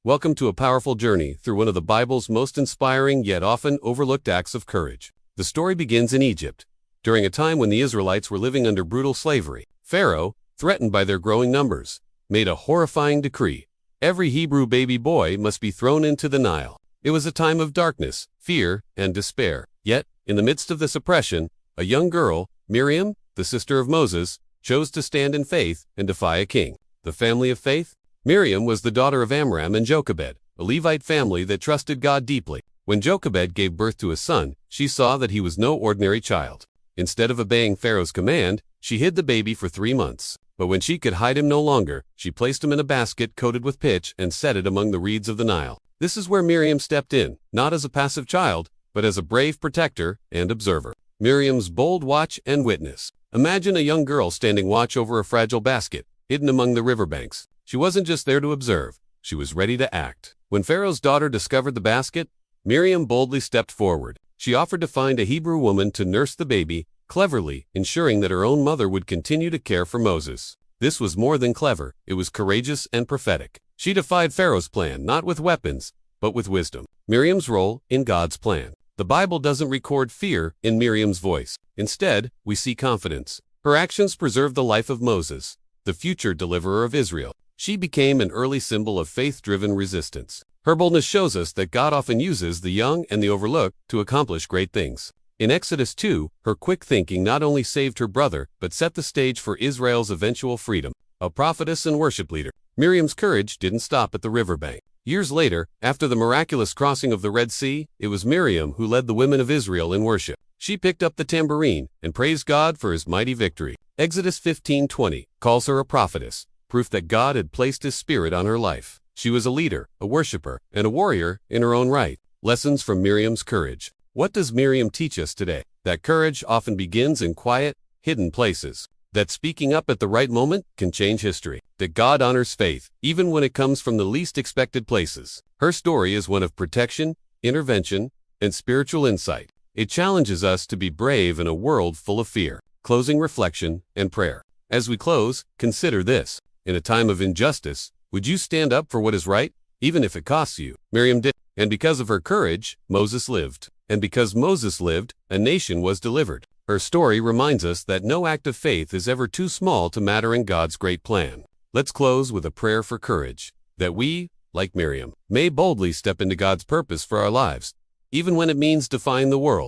Welcome to a powerful journey through one of the Bible's most inspiring yet often overlooked acts of courage. The story begins in Egypt, during a time when the Israelites were living under brutal slavery. Pharaoh, threatened by their growing numbers, made a horrifying decree. Every Hebrew baby boy must be thrown into the Nile. It was a time of darkness, fear, and despair. Yet, in the midst of this oppression, a young girl, Miriam, the sister of Moses, chose to stand in faith and defy a king. The family of faith? Miriam was the daughter of Amram and Jochebed, a Levite family that trusted God deeply. When Jochebed gave birth to a son, she saw that he was no ordinary child. Instead of obeying Pharaoh's command, she hid the baby for 3 months. But when she could hide him no longer, she placed him in a basket coated with pitch and set it among the reeds of the Nile. This is where Miriam stepped in, not as a passive child, but as a brave protector and observer. Miriam's bold watch and witness. Imagine a young girl standing watch over a fragile basket, hidden among the riverbanks. She wasn't just there to observe, she was ready to act. When Pharaoh's daughter discovered the basket, Miriam boldly stepped forward. She offered to find a Hebrew woman to nurse the baby, cleverly ensuring that her own mother would continue to care for Moses. This was more than clever, it was courageous and prophetic. She defied Pharaoh's plan, not with weapons, but with wisdom. Miriam's role in God's plan. The Bible doesn't record fear in Miriam's voice. Instead, we see confidence. Her actions preserved the life of Moses, the future deliverer of Israel. She became an early symbol of faith-driven resistance. Her boldness shows us that God often uses the young and the overlooked to accomplish great things. In Exodus 2, her quick thinking not only saved her brother, but set the stage for Israel's eventual freedom. A prophetess and worship leader, Miriam's courage didn't stop at the riverbank. Years later, after the miraculous crossing of the Red Sea, it was Miriam who led the women of Israel in worship. She picked up the tambourine and praised God for his mighty victory. Exodus 15:20 calls her a prophetess, proof that God had placed his spirit on her life. She was a leader, a worshiper, and a warrior in her own right. Lessons from Miriam's courage. What does Miriam teach us today? That courage often begins in quiet, hidden places. That speaking up at the right moment can change history. That God honors faith, even when it comes from the least expected places. Her story is one of protection, intervention, and spiritual insight. It challenges us to be brave in a world full of fear. Closing reflection and prayer. As we close, consider this. In a time of injustice, would you stand up for what is right, even if it costs you? Miriam did. And because of her courage, Moses lived. And because Moses lived, a nation was delivered. Her story reminds us that no act of faith is ever too small to matter in God's great plan. Let's close with a prayer for courage, that we, like Miriam, may boldly step into God's purpose for our lives, even when it means defying the world.